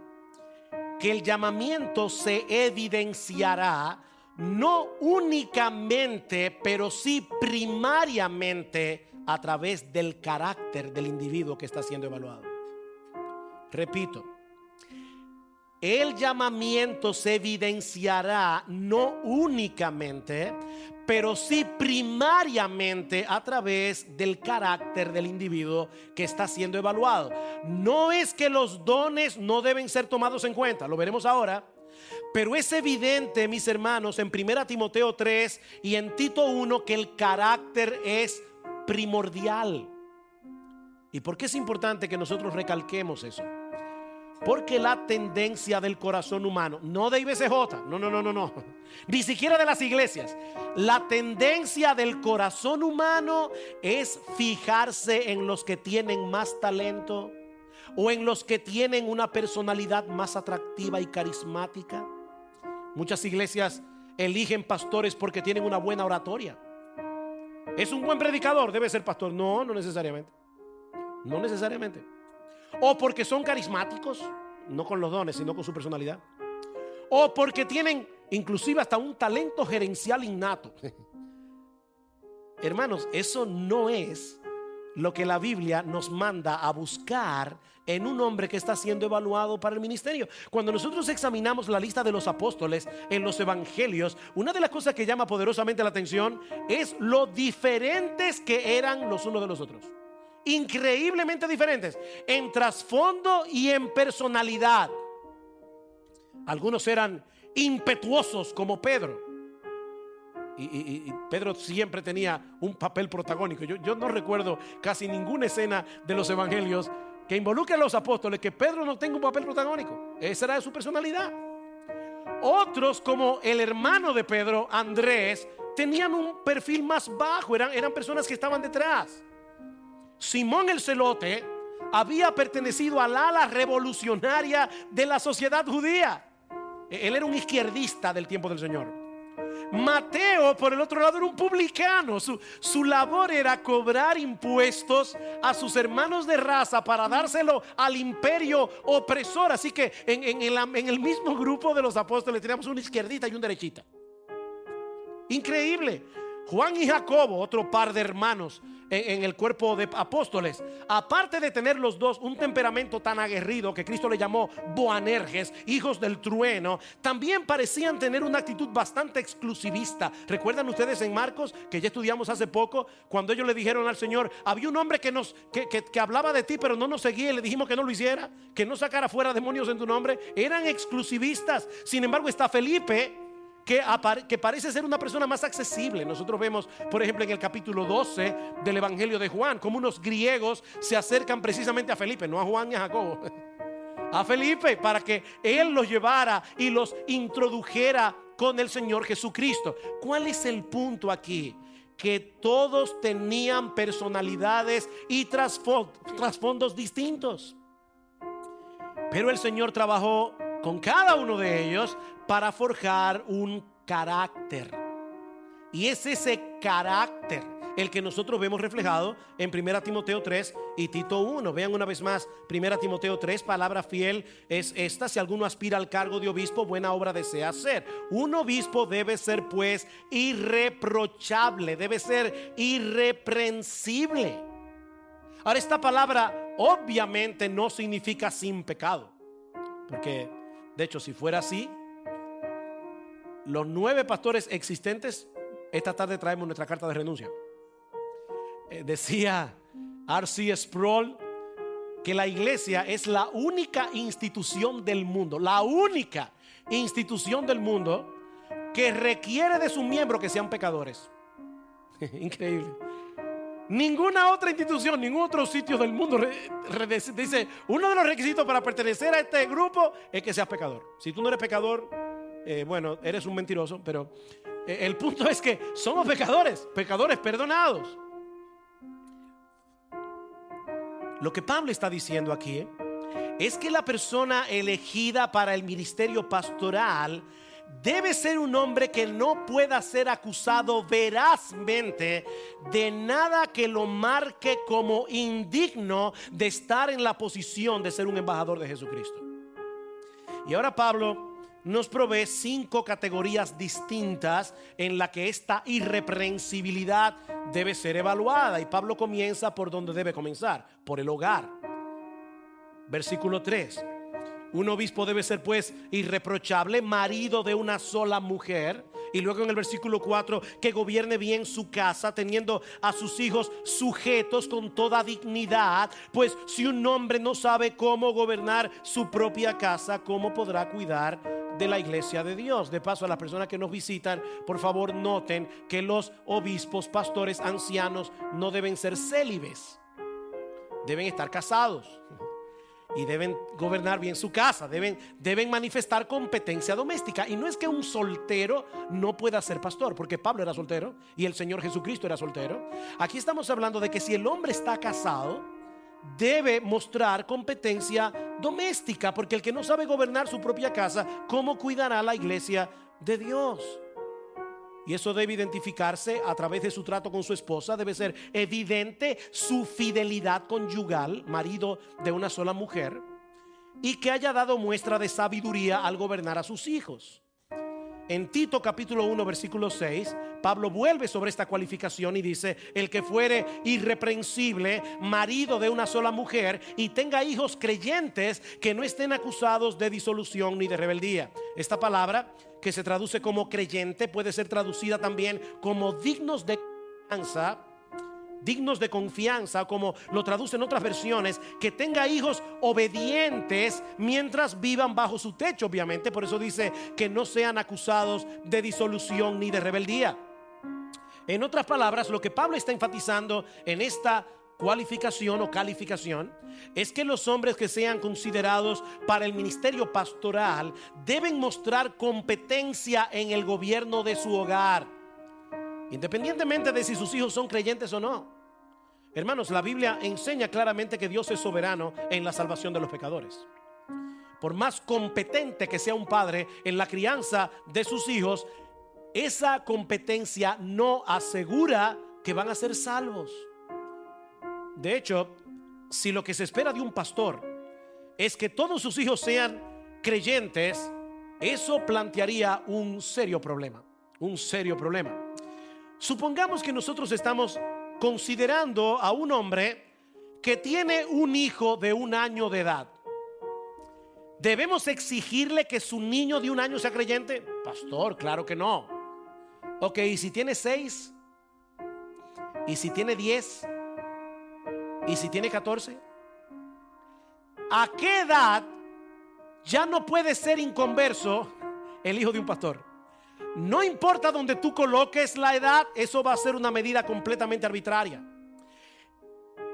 que el llamamiento se evidenciará no únicamente, pero sí primariamente a través del carácter del individuo que está siendo evaluado. Repito, el llamamiento se evidenciará no únicamente, pero sí primariamente a través del carácter del individuo que está siendo evaluado. No es que los dones no deben ser tomados en cuenta, lo veremos ahora, pero es evidente, mis hermanos, en 1 Timoteo 3 y en Tito 1 que el carácter es primordial. ¿Y por qué es importante que nosotros recalquemos eso? Porque la tendencia del corazón humano, no de IBCJ, no, ni siquiera de las iglesias, la tendencia del corazón humano es fijarse en los que tienen más talento o en los que tienen una personalidad más atractiva y carismática? Muchas iglesias eligen pastores porque tienen una buena oratoria. ¿Es un buen predicador? ¿Debe ser pastor? No, no necesariamente. No necesariamente. O porque son carismáticos, no con los dones, sino con su personalidad. O porque tienen inclusive hasta un talento gerencial innato. Hermanos, eso no es lo que la Biblia nos manda a buscar en un hombre que está siendo evaluado para el ministerio. Cuando nosotros examinamos la lista de los apóstoles en los evangelios, una de las cosas que llama poderosamente la atención es lo diferentes que eran los unos de los otros. Increíblemente diferentes en trasfondo y en personalidad. Algunos eran impetuosos como Pedro. Y Pedro siempre tenía un papel protagónico. Yo no recuerdo casi ninguna escena de los evangelios que involucre a los apóstoles que Pedro no tenga un papel protagónico. Esa era de su personalidad. Otros, como el hermano de Pedro, Andrés, tenían un perfil más bajo. Eran personas que estaban detrás. Simón el Celote había pertenecido al ala revolucionaria de la sociedad judía. Él era un izquierdista del tiempo del Señor. Mateo, por el otro lado, era un publicano. Su labor era cobrar impuestos a sus hermanos de raza para dárselo al imperio opresor. Así que en el mismo grupo de los apóstoles teníamos un izquierdita y un derechita. Increíble. Juan y Jacobo, otro par de hermanos en el cuerpo de apóstoles, aparte de tener los dos un temperamento tan aguerrido que Cristo le llamó Boanerges, hijos del trueno, también parecían tener una actitud bastante exclusivista. ¿Recuerdan ustedes en Marcos, que ya estudiamos hace poco, cuando ellos le dijeron al Señor: había un hombre que hablaba de ti pero no nos seguía, y le dijimos que no lo hiciera, que no sacara fuera demonios en tu nombre? Eran exclusivistas. Sin embargo, está Felipe, que parece ser una persona más accesible. Nosotros vemos, por ejemplo, en el capítulo 12 del Evangelio de Juan, como unos griegos se acercan precisamente a Felipe, no a Juan ni a Jacobo, a Felipe, para que él los llevara y los introdujera con el Señor Jesucristo. ¿Cuál es el punto aquí? Que todos tenían personalidades y trasfondos distintos, pero el Señor trabajó con cada uno de ellos para forjar un carácter. Y es ese carácter el que nosotros vemos reflejado en 1 Timoteo 3 y Tito 1. Vean una vez más 1 Timoteo 3, palabra fiel es esta: si alguno aspira al cargo de obispo, buena obra desea hacer. Un obispo debe ser pues irreprochable, debe ser irreprensible. Ahora, esta palabra obviamente no significa sin pecado, porque de hecho, si fuera así, los 9 pastores existentes, esta tarde traemos nuestra carta de renuncia. Decía R.C. Sproul que la iglesia es la única institución del mundo, la única institución del mundo que requiere de sus miembros que sean pecadores. Increíble. Ninguna otra institución, ningún otro sitio del mundo dice: uno de los requisitos para pertenecer a este grupo es que seas pecador. Si tú no eres pecador, bueno, eres un mentiroso. Pero el punto es que somos pecadores perdonados. Lo que Pablo está diciendo aquí es que la persona elegida para el ministerio pastoral debe ser un hombre que no pueda ser acusado verazmente de nada que lo marque como indigno de estar en la posición de ser un embajador de Jesucristo. Y ahora Pablo nos provee 5 categorías distintas en la que esta irreprensibilidad debe ser evaluada. Y Pablo comienza por donde debe comenzar: por el hogar. Versículo 3: un obispo debe ser pues irreprochable, marido de una sola mujer. Y luego en el versículo 4, que gobierne bien su casa, teniendo a sus hijos sujetos con toda dignidad. Pues si un hombre no sabe cómo gobernar su propia casa, ¿cómo podrá cuidar de la iglesia de Dios? De paso, a las personas que nos visitan, por favor noten que los obispos, pastores, ancianos no deben ser célibes, deben estar casados. Y deben gobernar bien su casa, deben manifestar competencia doméstica. Y no es que un soltero no pueda ser pastor, porque Pablo era soltero y el Señor Jesucristo era soltero. Aquí estamos hablando de que si el hombre está casado, debe mostrar competencia doméstica, porque el que no sabe gobernar su propia casa, ¿cómo cuidará la iglesia de Dios? Y eso debe identificarse a través de su trato con su esposa. Debe ser evidente su fidelidad conyugal, marido de una sola mujer, y que haya dado muestra de sabiduría al gobernar a sus hijos. En Tito capítulo 1 versículo 6, Pablo vuelve sobre esta cualificación y dice: el que fuere irreprensible, marido de una sola mujer, y tenga hijos creyentes, que no estén acusados de disolución ni de rebeldía. Esta palabra, que se traduce como creyente, puede ser traducida también como dignos de confianza, como lo traducen otras versiones, que tenga hijos obedientes mientras vivan bajo su techo, obviamente. Por eso dice que no sean acusados de disolución ni de rebeldía. En otras palabras, lo que Pablo está enfatizando en esta cualificación o calificación es que los hombres que sean considerados para el ministerio pastoral deben mostrar competencia en el gobierno de su hogar, independientemente de si sus hijos son creyentes o no. Hermanos, la Biblia enseña claramente que Dios es soberano en la salvación de los pecadores. Por más competente que sea un padre en la crianza de sus hijos, esa competencia no asegura que van a ser salvos. De hecho, si lo que se espera de un pastor es que todos sus hijos sean creyentes, eso plantearía un serio problema. Supongamos que nosotros estamos considerando a un hombre que tiene un hijo de 1 año de edad. ¿Debemos exigirle que su niño de 1 año sea creyente? Pastor, claro que no. Ok, ¿y si tiene 6? ¿Y si tiene 10? ¿Y si tiene 14? ¿A qué edad ya no puede ser inconverso el hijo de un pastor? No importa donde tú coloques la edad, eso va a ser una medida completamente arbitraria.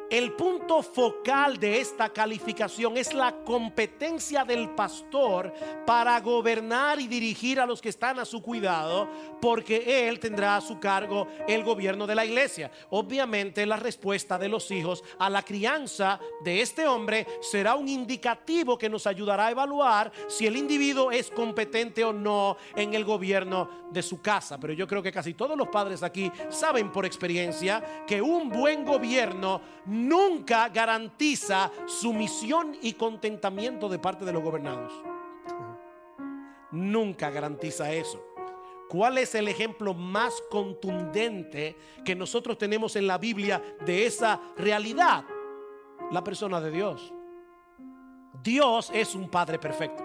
El punto focal de esta calificación es la competencia del pastor para gobernar y dirigir a los que están a su cuidado, porque él tendrá a su cargo el gobierno de la iglesia. Obviamente, la respuesta de los hijos a la crianza de este hombre será un indicativo que nos ayudará a evaluar si el individuo es competente o no en el gobierno de su casa. Pero yo creo que casi todos los padres aquí saben por experiencia que un buen gobierno nunca garantiza sumisión y contentamiento de parte de los gobernados. Nunca garantiza eso. ¿Cuál es el ejemplo más contundente que nosotros tenemos en la Biblia de esa realidad? La persona de Dios. Dios es un Padre perfecto.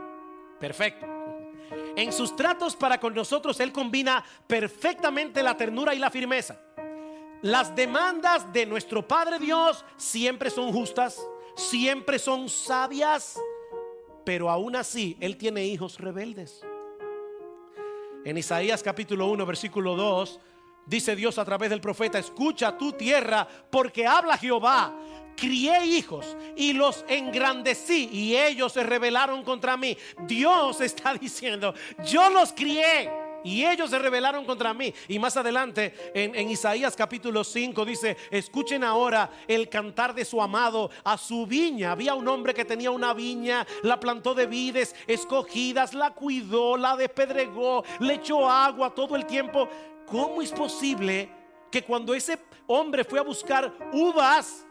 En sus tratos para con nosotros, Él combina perfectamente la ternura y la firmeza. Las demandas de nuestro Padre Dios siempre son justas, siempre son sabias, pero aún así Él tiene hijos rebeldes. En Isaías capítulo 1 versículo 2 dice Dios a través del profeta: escucha tu tierra, porque habla Jehová. Crié hijos y los engrandecí, y ellos se rebelaron contra mí. Dios está diciendo: yo los crié y ellos se rebelaron contra mí. Y más adelante en Isaías capítulo 5 dice: escuchen ahora el cantar de su amado a su viña. Había un hombre que tenía una viña, la plantó de vides escogidas, la cuidó, la despedregó, le echó agua todo el tiempo. ¿Cómo es posible que cuando ese hombre fue a buscar uvas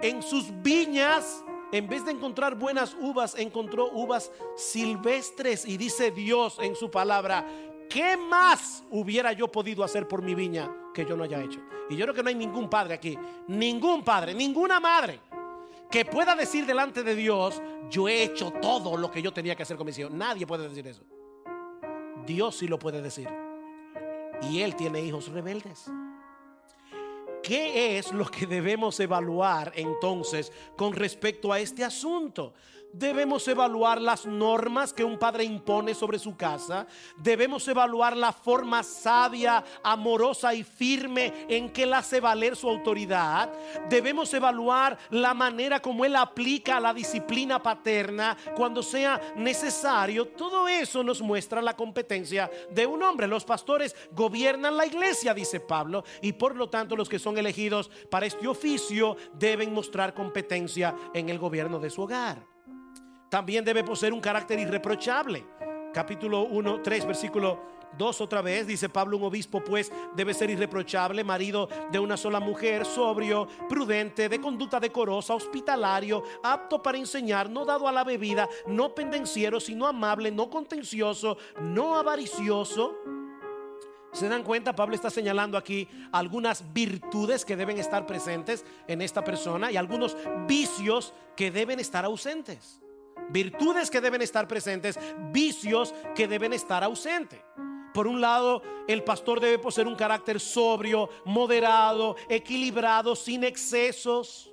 en sus viñas, en vez de encontrar buenas uvas, encontró uvas silvestres? Y dice Dios en su palabra: ¿qué más hubiera yo podido hacer por mi viña que yo no haya hecho? Y yo creo que no hay ningún padre aquí, ningún padre, ninguna madre que pueda decir delante de Dios: yo he hecho todo lo que yo tenía que hacer con mis hijos. Nadie puede decir eso. Dios sí lo puede decir. Y Él tiene hijos rebeldes. ¿Qué es lo que debemos evaluar entonces con respecto a este asunto? Debemos evaluar las normas que un padre impone sobre su casa. Debemos evaluar la forma sabia, amorosa y firme en que él hace valer su autoridad. Debemos evaluar la manera como él aplica la disciplina paterna cuando sea necesario. Todo eso nos muestra la competencia de un hombre. Los pastores gobiernan la iglesia, dice Pablo, y por lo tanto los que son elegidos para este oficio deben mostrar competencia en el gobierno de su hogar. También debe poseer un carácter irreprochable. Capítulo 1, 3, versículo 2 otra vez dice Pablo: un obispo pues debe ser irreprochable, marido de una sola mujer, sobrio, prudente, de conducta decorosa, hospitalario, apto para enseñar, no dado a la bebida, no pendenciero, sino amable, no contencioso, no avaricioso. ¿Se dan cuenta? Pablo está señalando aquí algunas virtudes que deben estar presentes en esta persona y algunos vicios que deben estar ausentes. Virtudes que deben estar presentes, vicios que deben estar ausentes. Por un lado, el pastor debe poseer un carácter sobrio, moderado, equilibrado, sin excesos.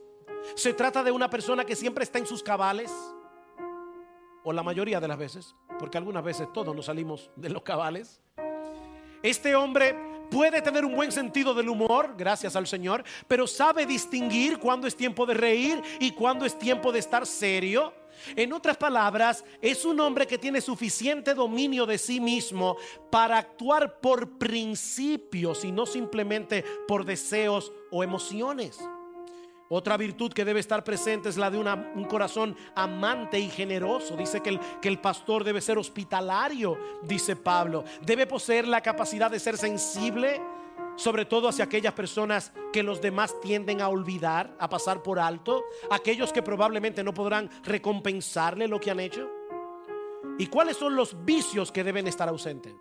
Se trata de una persona que siempre está en sus cabales, o la mayoría de las veces, porque algunas veces todos nos salimos de los cabales. Este hombre puede tener un buen sentido del humor, gracias al Señor, pero sabe distinguir cuándo es tiempo de reír y cuándo es tiempo de estar serio. En otras palabras, es un hombre que tiene suficiente dominio de sí mismo para actuar por principios y no simplemente por deseos o emociones. Otra virtud que debe estar presente es la de un corazón amante y generoso. Dice que el pastor debe ser hospitalario, dice Pablo. Debe poseer la capacidad de ser sensible, sobre todo hacia aquellas personas que los demás tienden a olvidar, a pasar por alto, aquellos que probablemente no podrán recompensarle lo que han hecho. ¿Y cuáles son los vicios que deben estar ausentes?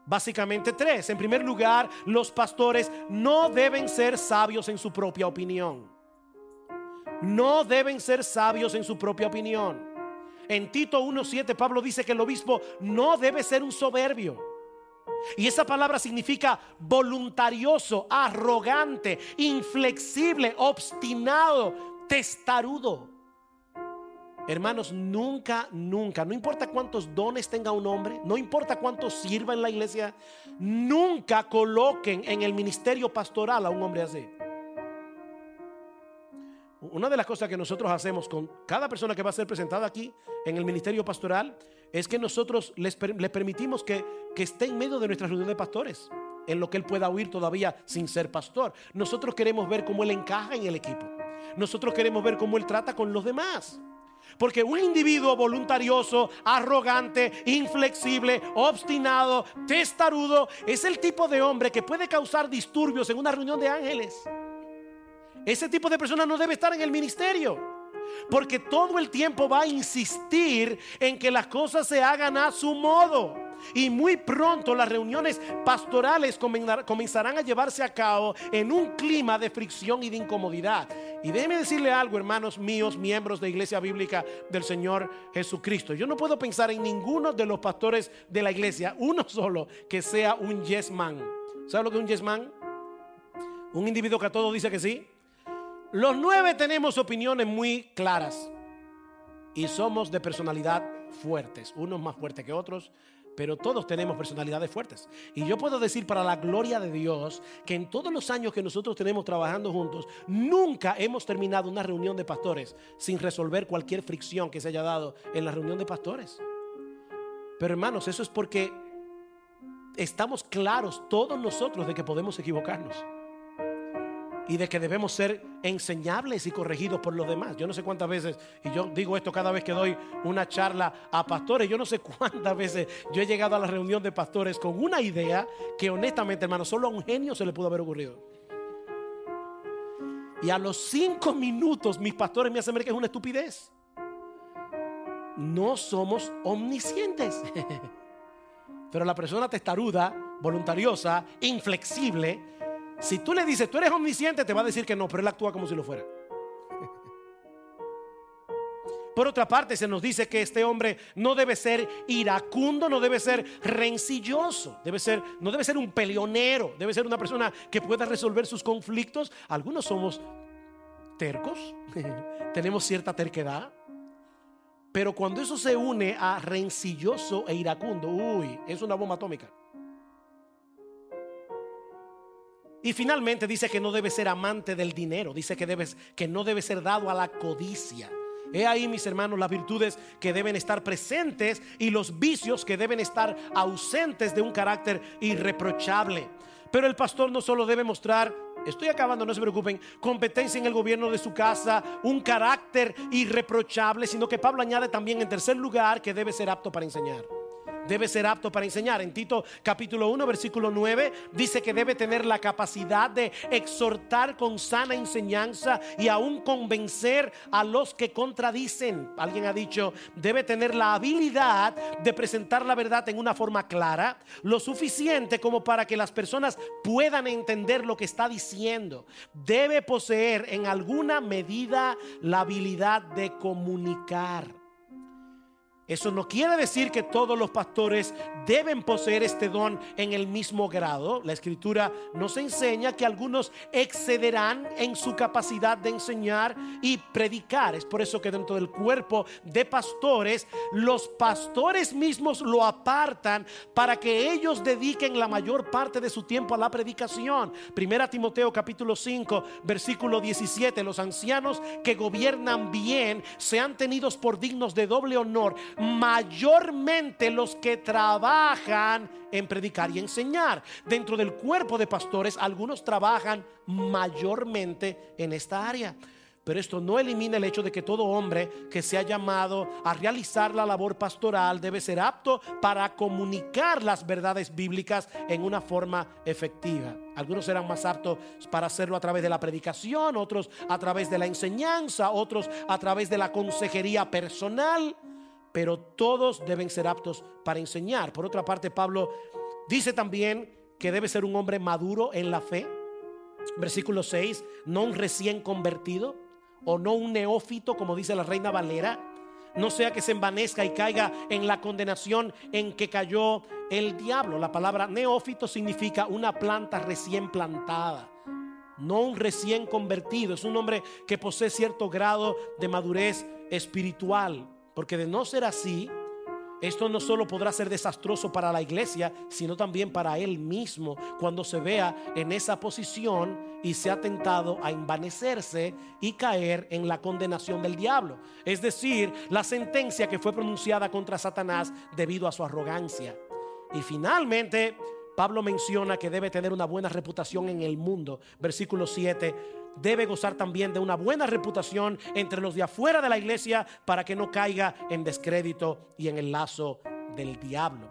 Básicamente tres. En primer lugar, los pastores no deben ser sabios en su propia opinión. No deben ser sabios en su propia opinión. En Tito 1:7 Pablo dice que el obispo no debe ser un soberbio. Y esa palabra significa voluntarioso, arrogante, inflexible, obstinado, testarudo. Hermanos, nunca, no importa cuántos dones tenga un hombre, no importa cuánto sirva en la iglesia, nunca coloquen en el ministerio pastoral a un hombre así. Una de las cosas que nosotros hacemos con cada persona que va a ser presentada aquí en el ministerio pastoral es que nosotros les permitimos que esté en medio de nuestra reunión de pastores, en lo que él pueda oír todavía sin ser pastor. Nosotros queremos ver cómo él encaja en el equipo. Nosotros queremos ver cómo él trata con los demás. Porque un individuo voluntarioso, arrogante, inflexible, obstinado, testarudo es el tipo de hombre que puede causar disturbios en una reunión de ángeles. Ese tipo de persona no debe estar en el ministerio, porque todo el tiempo va a insistir en que las cosas se hagan a su modo. Y muy pronto las reuniones pastorales comenzarán a llevarse a cabo en un clima de fricción y de incomodidad. Y déjeme decirle algo, hermanos míos, miembros de Iglesia Bíblica del Señor Jesucristo. Yo no puedo pensar en ninguno de los pastores de la iglesia, uno solo, que sea un yes man. ¿Sabe lo que es un yes man? Un individuo que a todo dice que sí. Los 9 tenemos opiniones muy claras y somos de personalidad fuertes, unos más fuertes que otros, pero todos tenemos personalidades fuertes. Y yo puedo decir, para la gloria de Dios, que en todos los años que nosotros tenemos trabajando juntos, nunca hemos terminado una reunión de pastores sin resolver cualquier fricción que se haya dado en la reunión de pastores. Pero hermanos, eso es porque estamos claros todos nosotros de que podemos equivocarnos y de que debemos ser enseñables y corregidos por los demás. Yo no sé cuántas veces, y yo digo esto cada vez que doy una charla a pastores, yo no sé cuántas veces yo he llegado a la reunión de pastores con una idea que honestamente, hermano, solo a un genio se le pudo haber ocurrido. Y a los 5 minutos mis pastores me hacen ver que es una estupidez. No somos omniscientes. Pero la persona testaruda, voluntariosa, inflexible, si tú le dices, tú eres omnisciente, te va a decir que no, pero él actúa como si lo fuera. Por otra parte, se nos dice que este hombre no debe ser iracundo, no debe ser rencilloso, no debe ser un peleonero, debe ser una persona que pueda resolver sus conflictos. Algunos somos tercos, tenemos cierta terquedad. Pero cuando eso se une a rencilloso e iracundo, es una bomba atómica. Y finalmente dice que no debe ser amante del dinero. Dice que no debe ser dado a la codicia. He ahí, mis hermanos, las virtudes que deben estar presentes y los vicios que deben estar ausentes de un carácter irreprochable. Pero el pastor no solo debe mostrar, estoy acabando, no se preocupen, competencia en el gobierno de su casa, un carácter irreprochable, sino que Pablo añade también en tercer lugar que debe ser apto para enseñar. Debe ser apto para enseñar. En Tito capítulo 1 versículo 9 dice que debe tener la capacidad de exhortar con sana enseñanza y aún convencer a los que contradicen. Alguien ha dicho, debe tener la habilidad de presentar la verdad en una forma clara, lo suficiente como para que las personas puedan entender lo que está diciendo. Debe poseer en alguna medida la habilidad de comunicar. Eso no quiere decir que todos los pastores deben poseer este don en el mismo grado. La Escritura nos enseña que algunos excederán en su capacidad de enseñar y predicar. Es por eso que dentro del cuerpo de pastores, los pastores mismos lo apartan para que ellos dediquen la mayor parte de su tiempo a la predicación. Primera Timoteo capítulo 5 versículo 17: los ancianos que gobiernan bien sean tenidos por dignos de doble honor, mayormente los que trabajan en predicar y enseñar. Dentro del cuerpo de pastores, algunos trabajan mayormente en esta área. Pero esto no elimina el hecho de que todo hombre que sea llamado a realizar la labor pastoral debe ser apto para comunicar las verdades bíblicas en una forma efectiva. Algunos serán más aptos para hacerlo a través de la predicación, otros a través de la enseñanza, otros a través de la consejería personal. Pero todos deben ser aptos para enseñar. Por otra parte, Pablo dice también que debe ser un hombre maduro en la fe. Versículo 6: no un recién convertido o no un neófito, como dice la Reina Valera, no sea que se envanezca y caiga en la condenación en que cayó el diablo. La palabra neófito significa una planta recién plantada. No un recién convertido, es un hombre que posee cierto grado de madurez espiritual. Porque de no ser así, esto no solo podrá ser desastroso para la iglesia, sino también para él mismo cuando se vea en esa posición y sea tentado a envanecerse y caer en la condenación del diablo. Es decir, la sentencia que fue pronunciada contra Satanás debido a su arrogancia. Y finalmente, Pablo menciona que debe tener una buena reputación en el mundo. Versículo 7: debe gozar también de una buena reputación entre los de afuera de la iglesia para que no caiga en descrédito y en el lazo del diablo.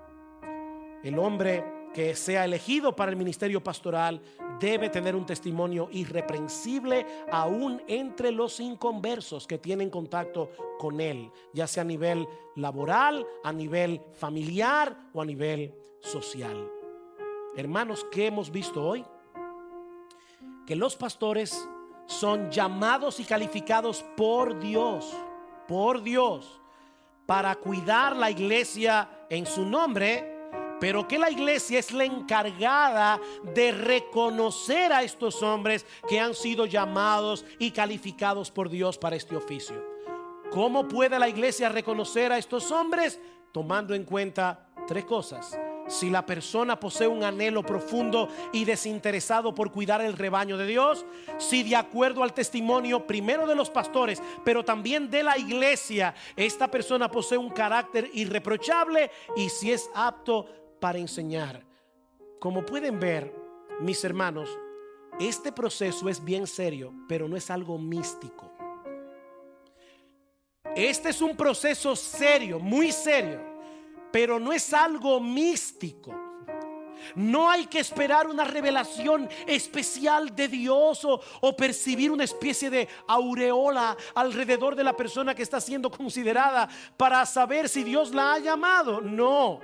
El hombre que sea elegido para el ministerio pastoral debe tener un testimonio irreprensible aún entre los inconversos que tienen contacto con él, ya sea a nivel laboral, a nivel familiar o a nivel social. Hermanos, ¿qué hemos visto hoy? Que los pastores son llamados y calificados por Dios para cuidar la iglesia en su nombre, pero que la iglesia es la encargada de reconocer a estos hombres que han sido llamados y calificados por Dios para este oficio. ¿Cómo puede la iglesia reconocer a estos hombres? Tomando en cuenta tres cosas. Si la persona posee un anhelo profundo y desinteresado por cuidar el rebaño de Dios, si de acuerdo al testimonio primero de los pastores, pero también de la iglesia, esta persona posee un carácter irreprochable, y si es apto para enseñar. Como pueden ver, mis hermanos, este proceso es bien serio, pero no es algo místico. Este es un proceso serio, muy serio, pero no es algo místico. No hay que esperar una revelación especial de Dios o percibir una especie de aureola alrededor de la persona que está siendo considerada para saber si Dios la ha llamado. No.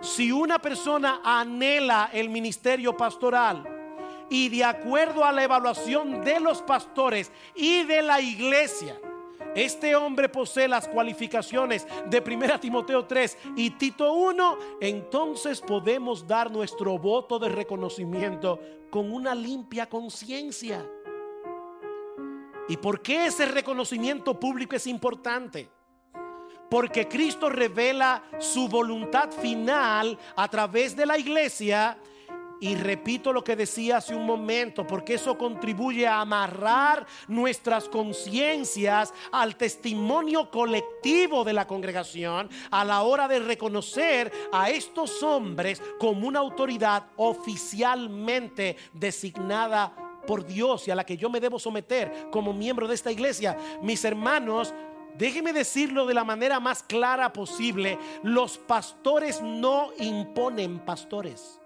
Si una persona anhela el ministerio pastoral y de acuerdo a la evaluación de los pastores y de la iglesia, este hombre posee las cualificaciones de 1 Timoteo 3 y Tito 1, entonces podemos dar nuestro voto de reconocimiento con una limpia conciencia. ¿Y por qué ese reconocimiento público es importante? porque Cristo revela su voluntad final a través de la iglesia. Y repito lo que decía hace un momento, porque eso contribuye a amarrar nuestras conciencias al testimonio colectivo de la congregación a la hora de reconocer a estos hombres como una autoridad oficialmente designada por Dios y a la que yo me debo someter como miembro de esta iglesia. Mis hermanos, déjenme decirlo de la manera más clara posible: los pastores no imponen pastores.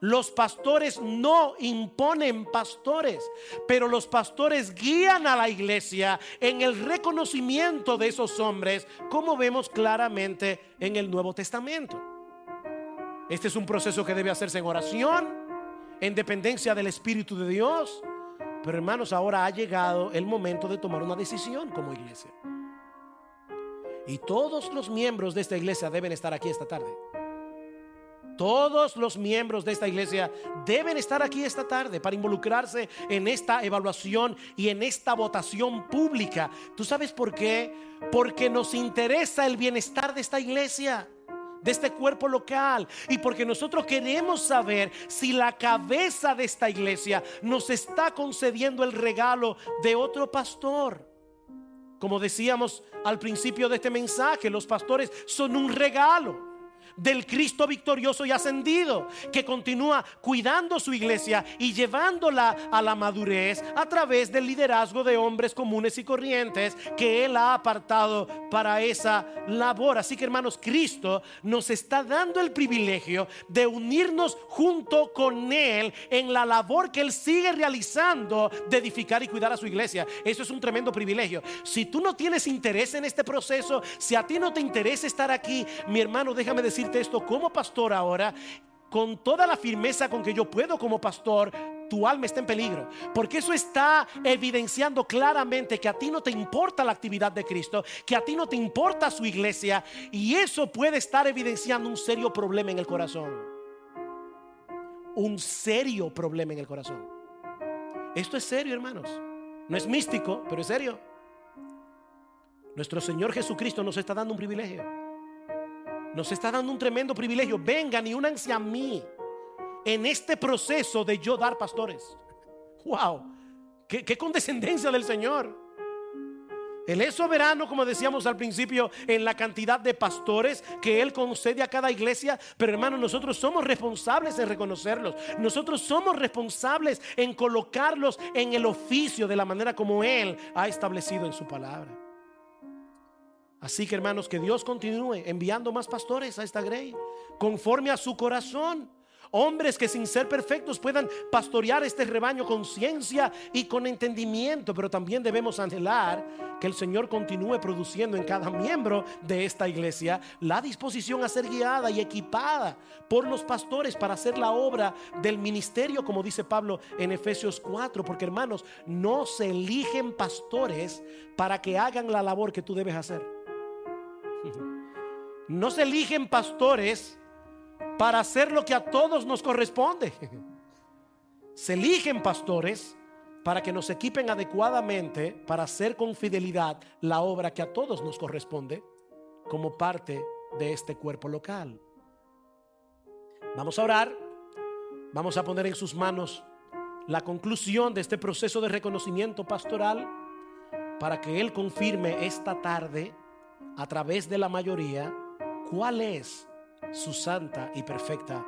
Los pastores no imponen pastores, pero los pastores guían a la iglesia en el reconocimiento de esos hombres, como vemos claramente en el Nuevo Testamento. Este es un proceso que debe hacerse en oración, en dependencia del Espíritu de Dios. Pero hermanos, ahora ha llegado el momento de tomar una decisión como iglesia. Y todos los miembros de esta iglesia deben estar aquí esta tarde. Todos los miembros de esta iglesia deben estar aquí esta tarde para involucrarse en esta evaluación y en esta votación pública. ¿Tú sabes por qué? Porque nos interesa el bienestar de esta iglesia, de este cuerpo local, y porque nosotros queremos saber si la cabeza de esta iglesia nos está concediendo el regalo de otro pastor. Como decíamos al principio de este mensaje, los pastores son un regalo del Cristo victorioso y ascendido, que continúa cuidando su iglesia y llevándola a la madurez a través del liderazgo de hombres comunes y corrientes que Él ha apartado para esa labor. Así que hermanos, Cristo nos está dando el privilegio de unirnos junto con Él en la labor que Él sigue realizando de edificar y cuidar a su iglesia. Eso es un tremendo privilegio. Si tú no tienes interés en este proceso, si a ti no te interesa estar aquí, mi hermano, déjame decirte esto como pastor ahora, con toda la firmeza con que yo puedo como pastor: tu alma está en peligro, porque eso está evidenciando claramente que a ti no te importa la actividad de Cristo, que a ti no te importa su iglesia, y eso puede estar evidenciando un serio problema en el corazón. Un serio problema en el corazón. Esto es serio, hermanos. No es místico, pero es serio. Nuestro Señor Jesucristo nos está dando un privilegio. Nos está dando un tremendo privilegio. Vengan y únanse a mí en este proceso de yo dar pastores. Wow, qué condescendencia del Señor. Él es soberano, como decíamos al principio, en la cantidad de pastores que Él concede a cada iglesia. Pero hermanos, nosotros somos responsables en reconocerlos. Nosotros somos responsables en colocarlos en el oficio de la manera como Él ha establecido en su palabra. Así que hermanos, que Dios continúe enviando más pastores a esta grey, conforme a su corazón. Hombres que sin ser perfectos puedan pastorear este rebaño con ciencia y con entendimiento. Pero también debemos anhelar que el Señor continúe produciendo en cada miembro de esta iglesia la disposición a ser guiada y equipada por los pastores para hacer la obra del ministerio, como dice Pablo en Efesios 4. Porque hermanos, no se eligen pastores para que hagan la labor que tú debes hacer. No se eligen pastores para hacer lo que a todos nos corresponde. Se eligen pastores para que nos equipen adecuadamente para hacer con fidelidad la obra que a todos nos corresponde como parte de este cuerpo local. Vamos a orar. Vamos a poner en sus manos la conclusión de este proceso de reconocimiento pastoral para que Él confirme esta tarde, a través de la mayoría, cuál es su santa y perfecta